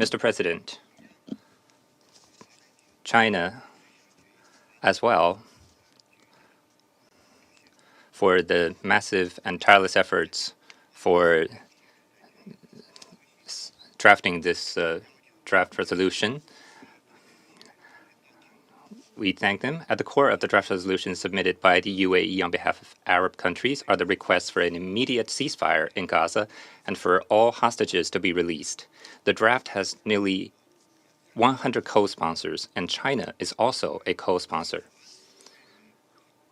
Mr. President, China as well, for the massive and tireless efforts for drafting this draft resolution. We thank them. At the core of the draft resolution submitted by the UAE on behalf of Arab countries are the requests for an immediate ceasefire in Gaza and for all hostages to be released. The draft has nearly 100 co-sponsors, and China is also a co-sponsor.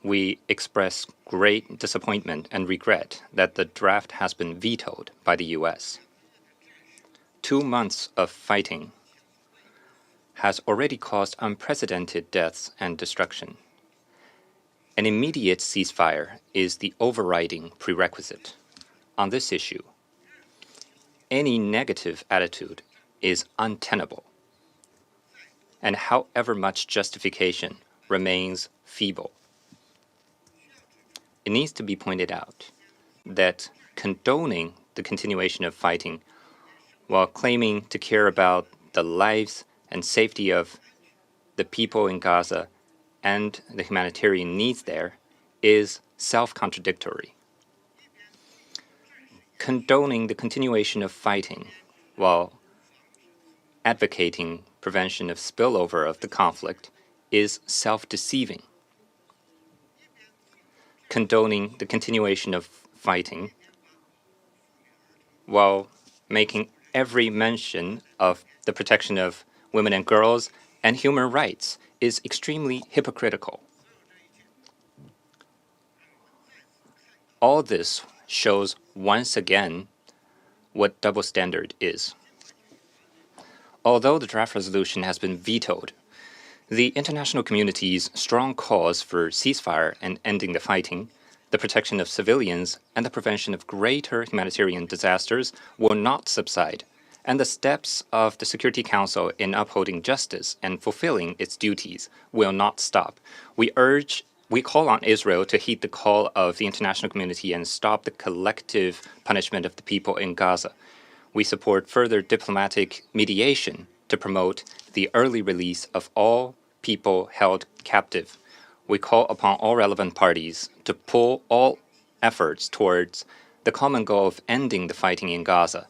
We express great disappointment and regret that the draft has been vetoed by the U.S. 2 months of fighting has already caused unprecedented deaths and destruction. An immediate ceasefire is the overriding prerequisite. On this issue, any negative attitude is untenable, and however much justification remains feeble. It needs to be pointed out that condoning the continuation of fighting while claiming to care about the lives and safety of the people in Gaza and the humanitarian needs there is self-contradictory. Condoning the continuation of fighting while advocating prevention of spillover of the conflict is self-deceiving. Condoning the continuation of fighting while making every mention of the protection of women and girls and human rights is extremely hypocritical. All this shows once again what double standard is. Although the draft resolution has been vetoed, the international community's strong cause for ceasefire and ending the fighting, the protection of civilians, and the prevention of greater humanitarian disasters will not subside, and the steps of the Security Council in upholding justice and fulfilling its duties will not stop. We call on Israel to heed the call of the international community and stop the collective punishment of the people in Gaza. We support further diplomatic mediation to promote the early release of all people held captive. We call upon all relevant parties to pull all efforts towards the common goal of ending the fighting in Gaza,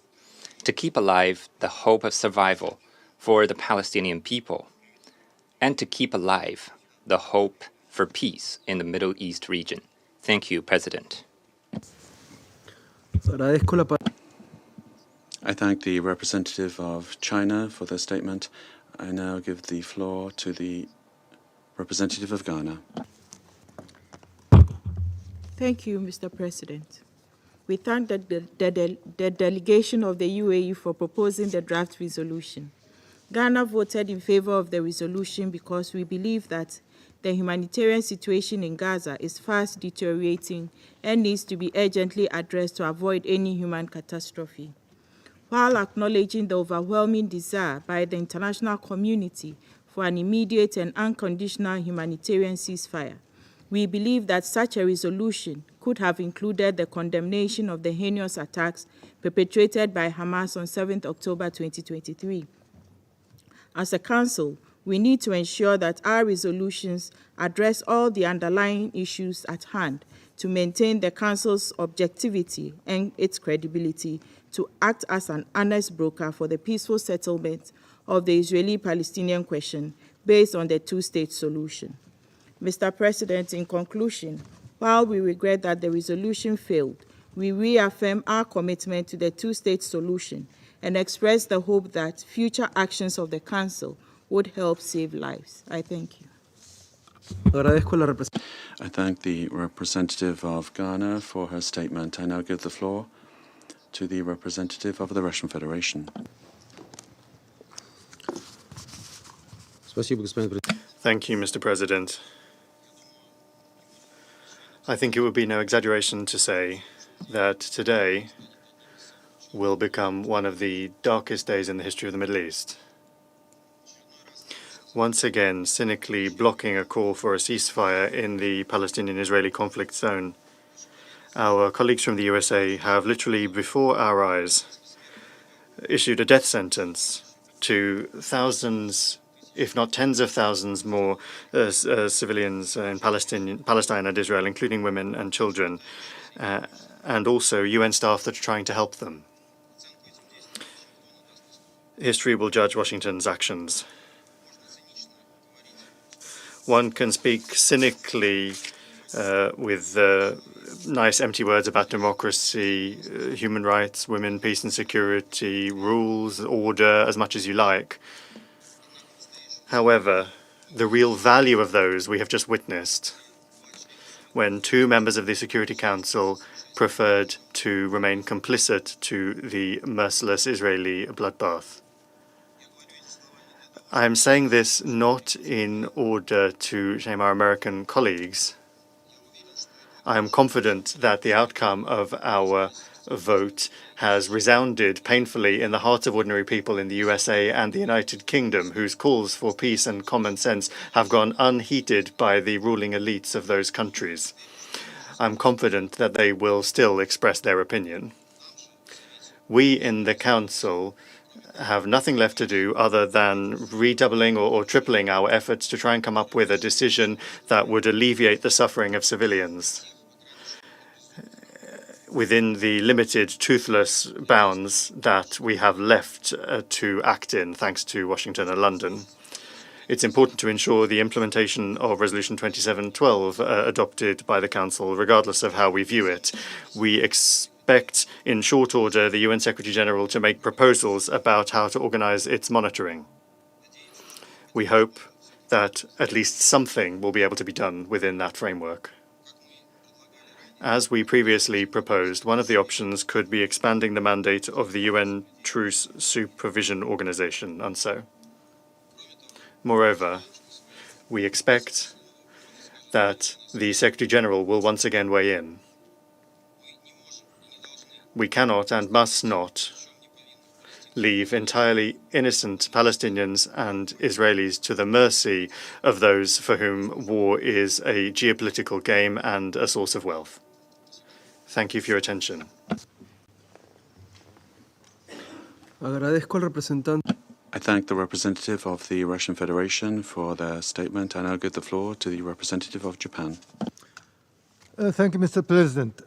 to keep alive the hope of survival for the Palestinian people, and to keep alive the hope for peace in the Middle East region. Thank you, President. I thank the representative of China for their statement. I now give the floor to the representative of Ghana. Thank you, Mr. President. We thank the delegation of the UAE for proposing the draft resolution. Ghana voted in favor of the resolution because we believe that the humanitarian situation in Gaza is fast deteriorating and needs to be urgently addressed to avoid any human catastrophe. While acknowledging the overwhelming desire by the international community for an immediate and unconditional humanitarian ceasefire, we believe that such a resolution could have included the condemnation of the heinous attacks perpetrated by Hamas on 7 October 2023. As a Council, we need to ensure that our resolutions address all the underlying issues at hand to maintain the Council's objectivity and its credibility to act as an honest broker for the peaceful settlement of the Israeli-Palestinian question based on the two-state solution. Mr. President, in conclusion, while we regret that the resolution failed, we reaffirm our commitment to the two-state solution and express the hope that future actions of the Council would help save lives. I thank you. I thank the representative of Ghana for her statement. I now give the floor to the representative of the Russian Federation. Thank you, Mr. President. I think it would be no exaggeration to say that today will become one of the darkest days in the history of the Middle East. Once again, cynically blocking a call for a ceasefire in the Palestinian-Israeli conflict zone. Our colleagues from the USA have literally before our eyes issued a death sentence to thousands, if not tens of thousands more civilians in Palestine and Israel, including women and children, and also UN staff that are trying to help them. History will judge Washington's actions. One can speak cynically with nice empty words about democracy, human rights, women, peace and security, rules, order, as much as you like. However, the real value of those we have just witnessed when two members of the Security Council preferred to remain complicit to the merciless Israeli bloodbath. I am saying this not in order to shame our American colleagues. I am confident that the outcome of our vote has resounded painfully in the hearts of ordinary people in the USA and the United Kingdom, whose calls for peace and common sense have gone unheeded by the ruling elites of those countries. I'm confident that they will still express their opinion. We in the Council have nothing left to do other than redoubling or tripling our efforts to try and come up with a decision that would alleviate the suffering of civilians within the limited, toothless bounds that we have left to act in, thanks to Washington and London. It's important to ensure the implementation of Resolution 2712 adopted by the Council, regardless of how we view it. We expect in short order the UN Secretary-General to make proposals about how to organize its monitoring. We hope that at least something will be able to be done within that framework. As we previously proposed, one of the options could be expanding the mandate of the UN Truce Supervision Organization, UNSO. Moreover, we expect that the Secretary-General will once again weigh in. We cannot and must not leave entirely innocent Palestinians and Israelis to the mercy of those for whom war is a geopolitical game and a source of wealth. Thank you for your attention. I thank the representative of the Russian Federation for their statement. I now give the floor to the representative of Japan. Thank you, Mr. President.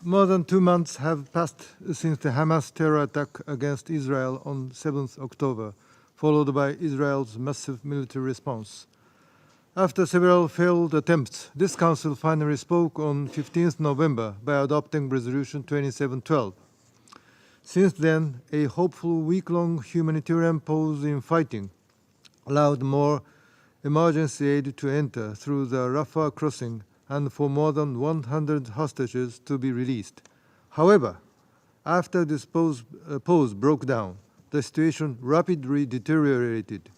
More than 2 months have passed since the Hamas terror attack against Israel on 7th October, followed by Israel's massive military response. After several failed attempts, this Council finally spoke on 15th November by adopting Resolution 2712. Since then, a hopeful week-long humanitarian pause in fighting allowed more emergency aid to enter through the Rafah crossing and for more than 100 hostages to be released. However, after this pause broke down, the situation rapidly deteriorated,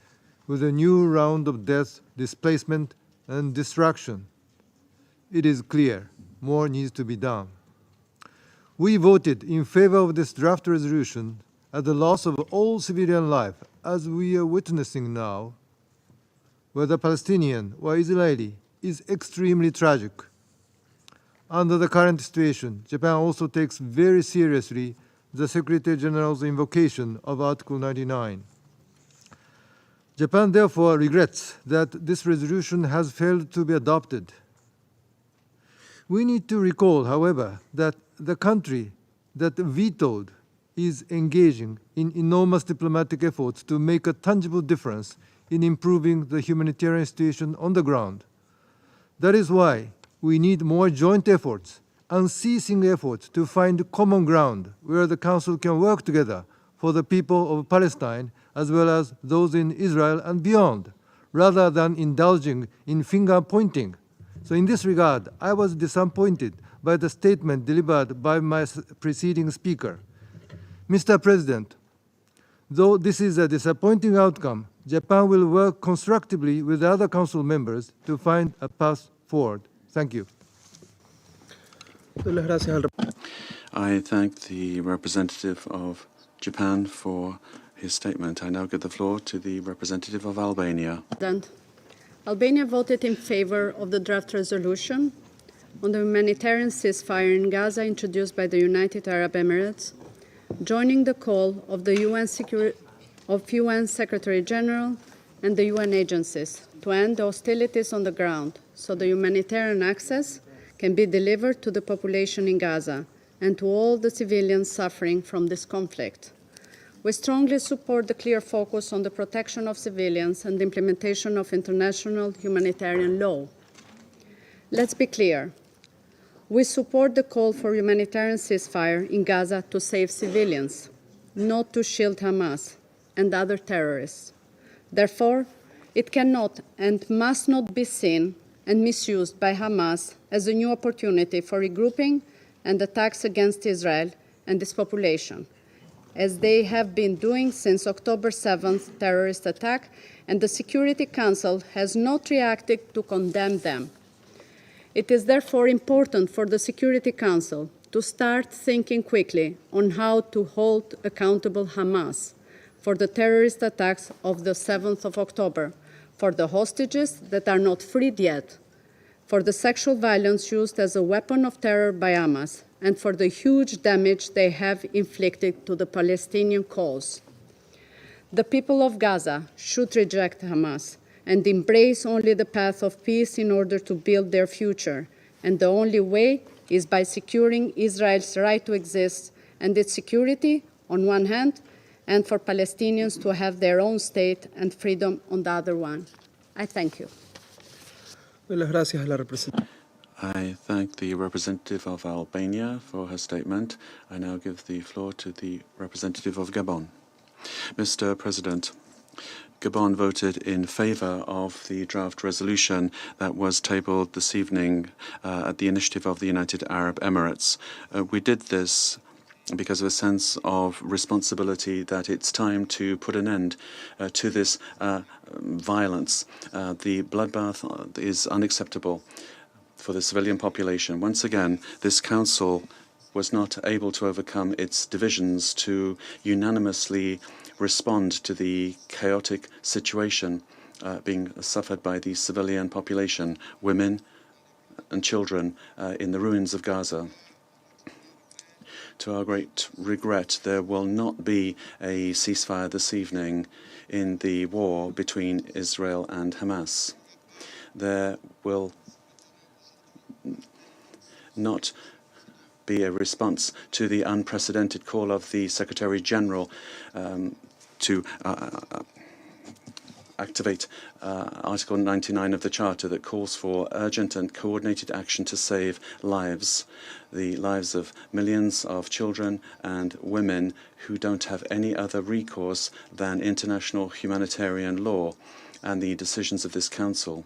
with a new round of death, displacement, and destruction. It is clear more needs to be done. We voted in favor of this draft resolution at the loss of all civilian life, as we are witnessing now, whether Palestinian or Israeli, is extremely tragic. Under the current situation, Japan also takes very seriously the Secretary General's invocation of Article 99. Japan therefore regrets that this resolution has failed to be adopted. We need to recall, however, that the country that vetoed is engaging in enormous diplomatic efforts to make a tangible difference in improving the humanitarian situation on the ground. That is why we need more joint efforts, unceasing efforts to find common ground where the Council can work together for the people of Palestine as well as those in Israel and beyond, rather than indulging in finger-pointing. So in this regard, I was disappointed by the statement delivered by my preceding speaker. Mr. President, though this is a disappointing outcome, Japan will work constructively with other Council members to find a path forward. Thank you. I thank the representative of Japan for his statement. I now give the floor to the representative of Albania. Albania voted in favor of the draft resolution on the humanitarian ceasefire in Gaza introduced by the United Arab Emirates, joining the call of the of UN Secretary General and the UN agencies to end the hostilities on the ground so the humanitarian access can be delivered to the population in Gaza and to all the civilians suffering from this conflict. We strongly support the clear focus on the protection of civilians and the implementation of international humanitarian law. Let's be clear. We support the call for humanitarian ceasefire in Gaza to save civilians, not to shield Hamas and other terrorists. Therefore, it cannot and must not be seen and misused by Hamas as a new opportunity for regrouping and attacks against Israel and its population, as they have been doing since October 7th terrorist attack, and the Security Council has not reacted to condemn them. It is therefore important for the Security Council to start thinking quickly on how to hold accountable Hamas for the terrorist attacks of the 7th of October, for the hostages that are not freed yet, for the sexual violence used as a weapon of terror by Hamas, and for the huge damage they have inflicted to the Palestinian cause. The people of Gaza should reject Hamas and embrace only the path of peace in order to build their future, and the only way is by securing Israel's right to exist and its security on one hand, and for Palestinians to have their own state and freedom on the other one. I thank you. I thank the representative of Albania for her statement. I now give the floor to the representative of Gabon. Mr. President, Gabon voted in favor of the draft resolution that was tabled this evening at the initiative of the United Arab Emirates. We did this because of a sense of responsibility that it's time to put an end to this violence. The bloodbath is unacceptable for the civilian population. Once again, this Council was not able to overcome its divisions to unanimously respond to the chaotic situation being suffered by the civilian population, women and children in the ruins of Gaza. To our great regret, there will not be a ceasefire this evening in the war between Israel and Hamas. There will not be a response to the unprecedented call of the Secretary General to activate Article 99 of the Charter that calls for urgent and coordinated action to save lives, the lives of millions of children and women who don't have any other recourse than international humanitarian law and the decisions of this Council.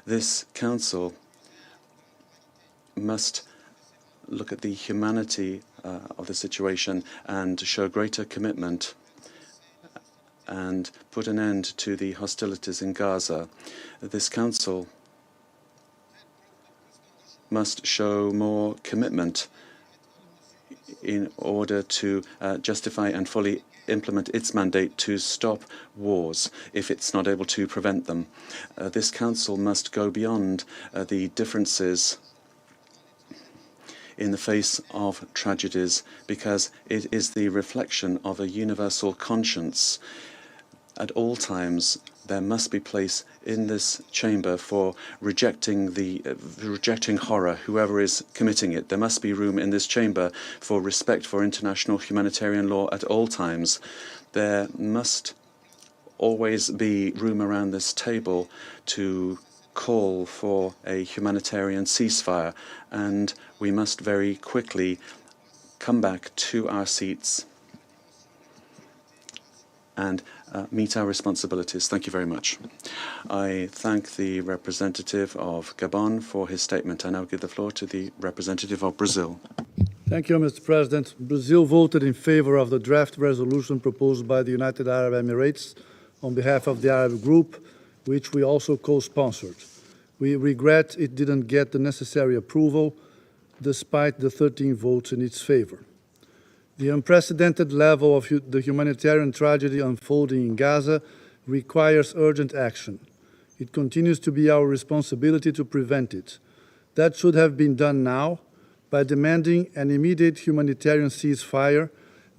This Council must look at the humanity of the situation and show greater commitment and put an end to the hostilities in Gaza. This Council must show more commitment in order to justify and fully implement its mandate to stop wars if it's not able to prevent them. This Council must go beyond the differences in the face of tragedies, because it is the reflection of a universal conscience. At all times, there must be place in this chamber for rejecting horror, whoever is committing it. There must be room in this chamber for respect for international humanitarian law at all times. There must always be room around this table to call for a humanitarian ceasefire, and we must very quickly come back to our seats and meet our responsibilities. Thank you very much. I thank the representative of Gabon for his statement. I now give the floor to the representative of Brazil. Thank you, Mr. President. Brazil voted in favor of the draft resolution proposed by the United Arab Emirates on behalf of the Arab Group, which we also co-sponsored. We regret it didn't get the necessary approval, despite the 13 votes in its favor. The unprecedented level of the humanitarian tragedy unfolding in Gaza requires urgent action. It continues to be our responsibility to prevent it. That should have been done now by demanding an immediate humanitarian ceasefire,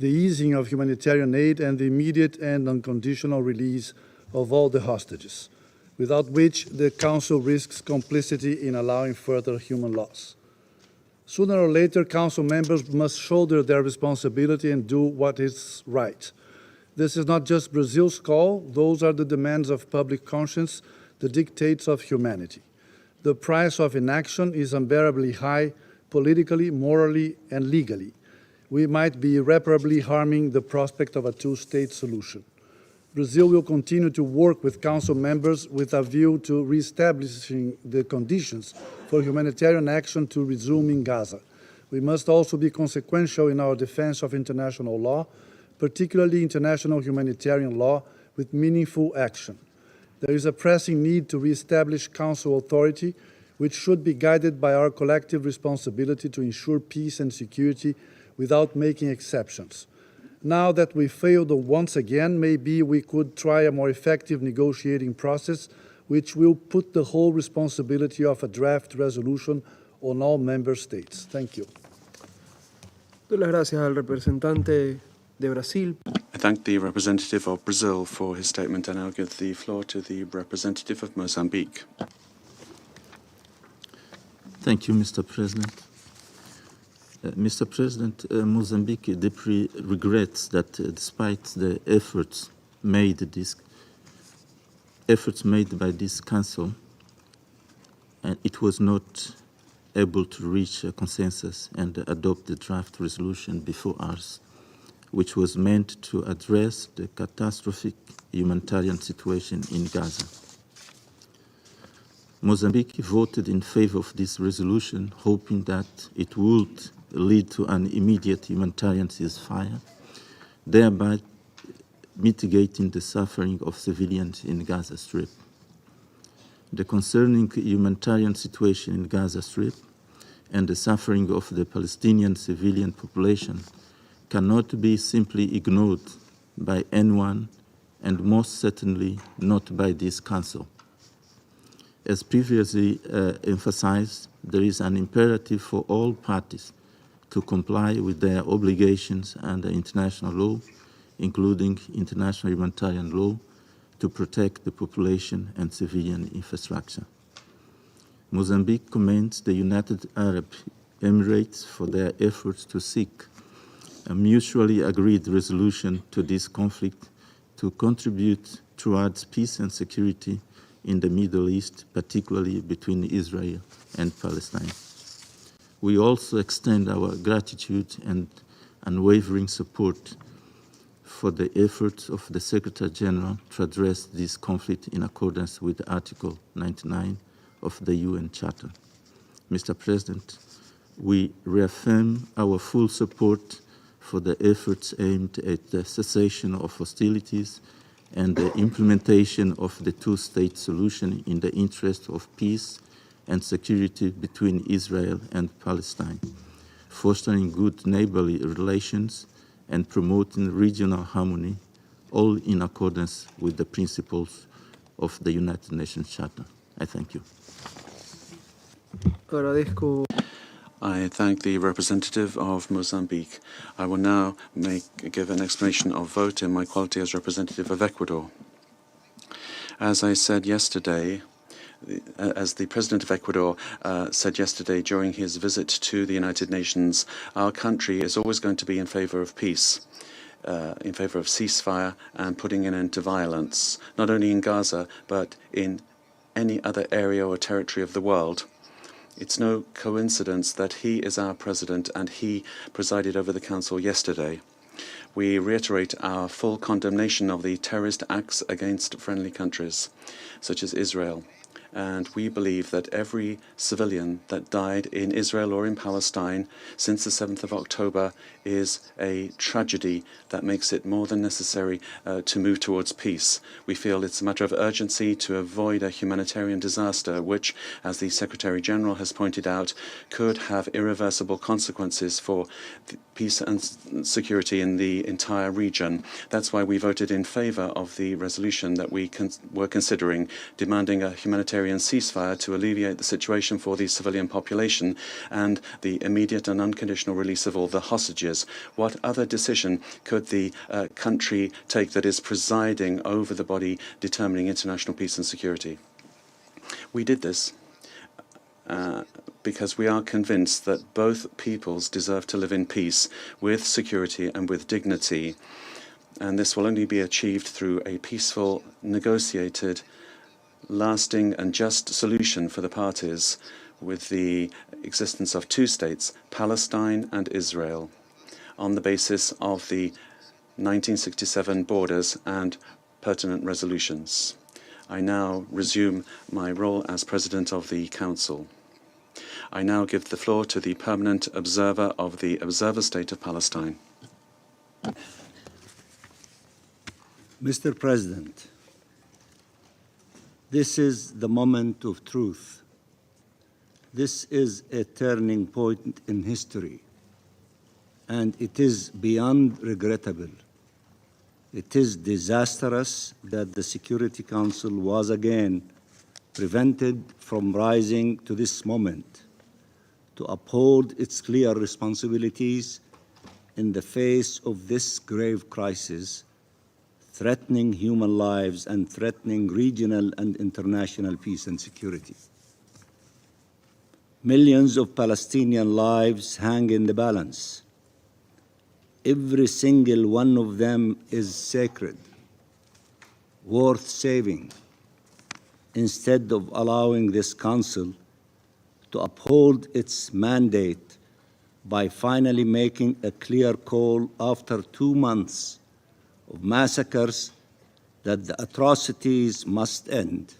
the easing of humanitarian aid, and the immediate and unconditional release of all the hostages, without which the Council risks complicity in allowing further human loss. Sooner or later, Council members must shoulder their responsibility and do what is right. This is not just Brazil's call. Those are the demands of public conscience, the dictates of humanity. The price of inaction is unbearably high, politically, morally, and legally. We might be irreparably harming the prospect of a two-state solution. Brazil will continue to work with Council members with a view to reestablishing the conditions for humanitarian action to resume in Gaza. We must also be consequential in our defense of international law, particularly international humanitarian law, with meaningful action. There is a pressing need to reestablish Council authority, which should be guided by our collective responsibility to ensure peace and security without making exceptions. Now that we failed once again, maybe we could try a more effective negotiating process, which will put the whole responsibility of a draft resolution on all member states. Thank you. Doy las gracias al representante de Brasil. I thank the representative of Brazil for his statement, and I'll give the floor to the representative of Mozambique. Thank you, Mr. President. Mr. President, Mozambique deeply regrets that despite the efforts made by this Council, it was not able to reach a consensus and adopt the draft resolution before us, which was meant to address the catastrophic humanitarian situation in Gaza. Mozambique voted in favor of this resolution, hoping that it would lead to an immediate humanitarian ceasefire, thereby mitigating the suffering of civilians in Gaza Strip. The concerning humanitarian situation in Gaza Strip and the suffering of the Palestinian civilian population cannot be simply ignored by anyone, and most certainly not by this Council. As previously emphasized, there is an imperative for all parties to comply with their obligations under international law, including international humanitarian law, to protect the population and civilian infrastructure. Mozambique commends the United Arab Emirates for their efforts to seek a mutually agreed resolution to this conflict to contribute towards peace and security in the Middle East, particularly between Israel and Palestine. We also extend our gratitude and unwavering support for the efforts of the Secretary General to address this conflict in accordance with Article 99 of the UN Charter. Mr. President, we reaffirm our full support for the efforts aimed at the cessation of hostilities and the implementation of the two-state solution in the interest of peace and security between Israel and Palestine, fostering good neighborly relations and promoting regional harmony, all in accordance with the principles of the United Nations Charter. I thank you. Agradezco. I thank the representative of Mozambique. I will now give an explanation of vote in my quality as representative of Ecuador. As I said yesterday, as the President of Ecuador said yesterday during his visit to the United Nations, our country is always going to be in favor of peace, in favor of ceasefire and putting an end to violence, not only in Gaza, but in any other area or territory of the world. It's no coincidence that he is our president and he presided over the Council yesterday. We reiterate our full condemnation of the terrorist acts against friendly countries, such as Israel. And we believe that every civilian that died in Israel or in Palestine since the 7th of October is a tragedy that makes it more than necessary to move towards peace. We feel it's a matter of urgency to avoid a humanitarian disaster which, as the Secretary General has pointed out, could have irreversible consequences for peace and security in the entire region. That's why we voted in favor of the resolution that we were considering, demanding a humanitarian ceasefire to alleviate the situation for the civilian population and the immediate and unconditional release of all the hostages. What other decision could the country take that is presiding over the body determining international peace and security? We did this because we are convinced that both peoples deserve to live in peace, with security and with dignity. And this will only be achieved through a peaceful, negotiated, lasting and just solution for the parties, with the existence of two states, Palestine and Israel, on the basis of the 1967 borders and pertinent resolutions. I now resume my role as President of the Council. I now give the floor to the permanent observer of the Observer State of Palestine. Mr. President, this is the moment of truth. This is a turning point in history, and it is beyond regrettable. It is disastrous that the Security Council was again prevented from rising to this moment to uphold its clear responsibilities in the face of this grave crisis, threatening human lives and threatening regional and international peace and security. Millions of Palestinian lives hang in the balance. Every single one of them is sacred, worth saving. Instead of allowing this council to uphold its mandate by finally making a clear call after 2 months of massacres that the atrocities must end,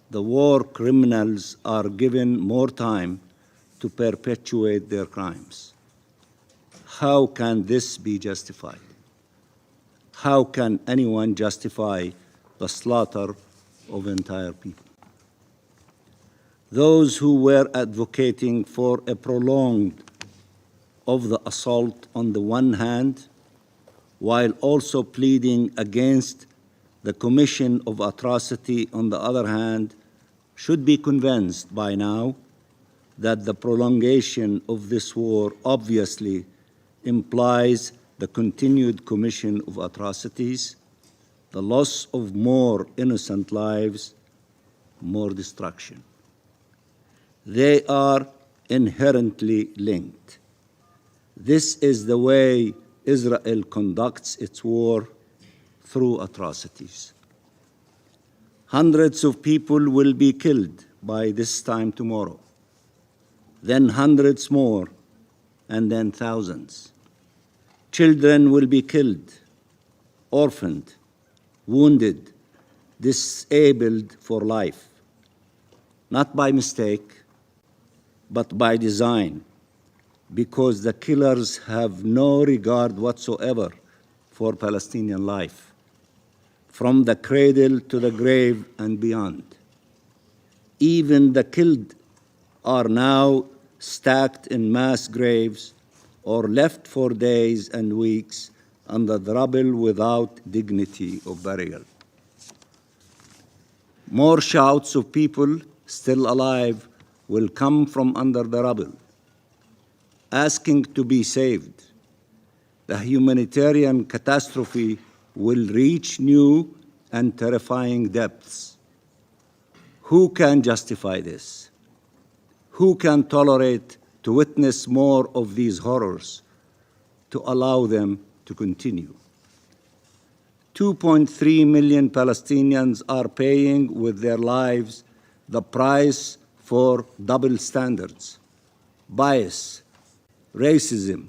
the war criminals are given more time to perpetuate their crimes. How can this be justified? How can anyone justify the slaughter of entire people? Those who were advocating for a prolonged of the assault on the one hand, while also pleading against the commission of atrocity on the other hand, should be convinced by now that the prolongation of this war obviously implies the continued commission of atrocities, the loss of more innocent lives, more destruction. They are inherently linked. This is the way Israel conducts its war, through atrocities. Hundreds of people will be killed by this time tomorrow, then hundreds more, and then thousands. Children will be killed, orphaned, wounded, disabled for life, not by mistake, but by design, because the killers have no regard whatsoever for Palestinian life, from the cradle to the grave and beyond. Even the killed are now stacked in mass graves or left for days and weeks under the rubble without dignity of burial. More shouts of people still alive will come from under the rubble, asking to be saved. The humanitarian catastrophe will reach new and terrifying depths. Who can justify this? Who can tolerate to witness more of these horrors, to allow them to continue? 2.3 million Palestinians are paying with their lives the price for double standards, bias, racism,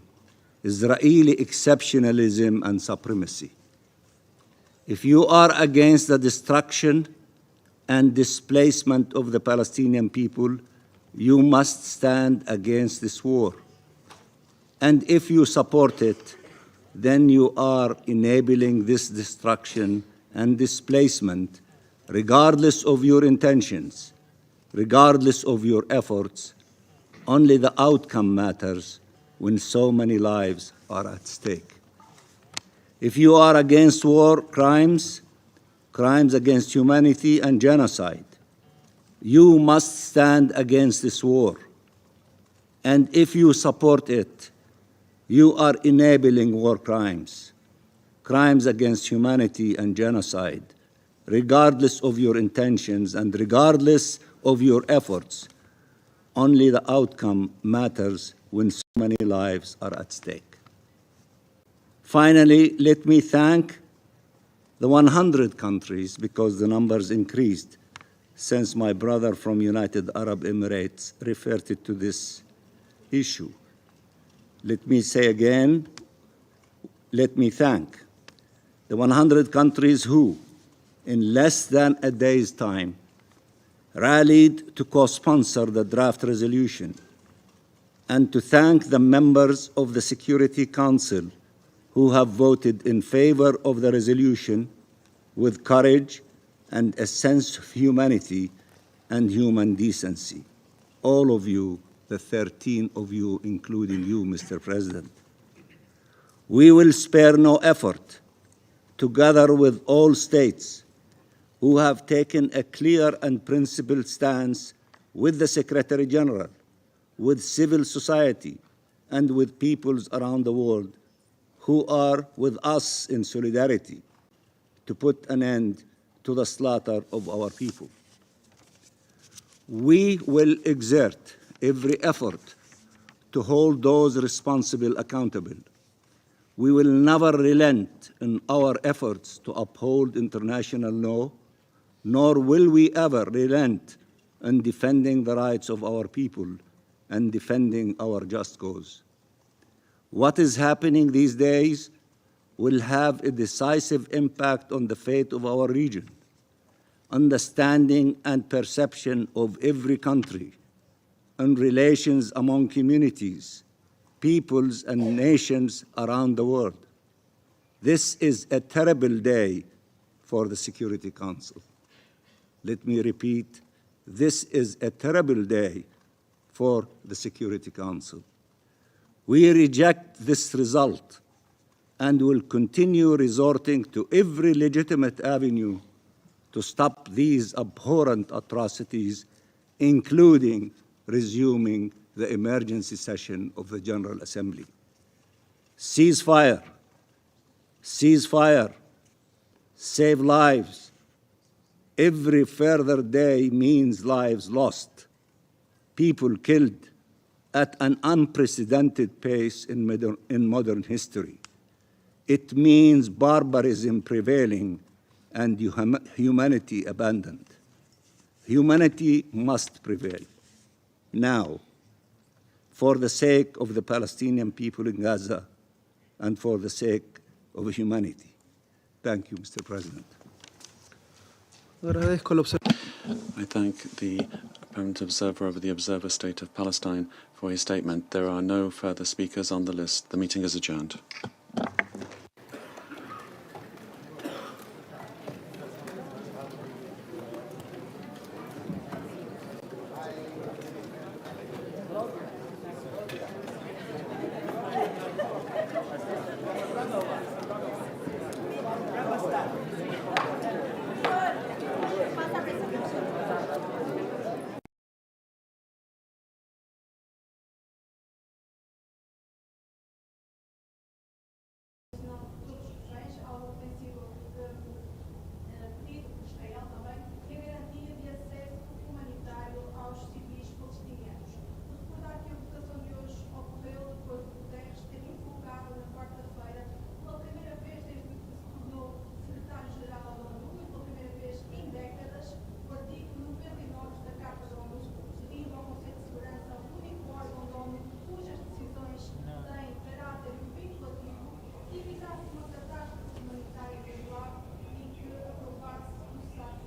Israeli exceptionalism, and supremacy. If you are against the destruction and displacement of the Palestinian people, you must stand against this war. And if you support it, then you are enabling this destruction and displacement, regardless of your intentions, regardless of your efforts. Only the outcome matters, when so many lives are at stake. If you are against war crimes, crimes against humanity and genocide, you must stand against this war. And if you support it, you are enabling war crimes, crimes against humanity and genocide, regardless of your intentions and regardless of your efforts. Only the outcome matters when so many lives are at stake. Finally, let me thank the 100 countries, because the numbers increased since my brother from United Arab Emirates referred to this issue. Let me say again, let me thank the 100 countries who, in less than a day's time, rallied to co-sponsor the draft resolution, and to thank the members of the Security Council who have voted in favor of the resolution with courage and a sense of humanity and human decency. All of you, the 13 of you, including you, Mr. President. We will spare no effort, together with all states who have taken a clear and principled stance with the Secretary General, with civil society, and with peoples around the world who are with us in solidarity to put an end to the slaughter of our people. We will exert every effort to hold those responsible accountable. We will never relent in our efforts to uphold international law, nor will we ever relent in defending the rights of our people and defending our just cause. What is happening these days will have a decisive impact on the fate of our region. Understanding and perception of every country and relations among communities, peoples, and nations around the world. This is a terrible day for the Security Council. Let me repeat, this is a terrible day for the Security Council. We reject this result and will continue resorting to every legitimate avenue to stop these abhorrent atrocities, including resuming the emergency session of the General Assembly. Ceasefire, ceasefire, save lives. Every further day means lives lost, people killed at an unprecedented pace in modern history. It means barbarism prevailing and humanity abandoned. Humanity must prevail now, for the sake of the Palestinian people in Gaza and for the sake of humanity. Thank you, Mr. President. I thank the apparent observer of the Observer State of Palestine for his statement. There are no further speakers on the list. The meeting is adjourned.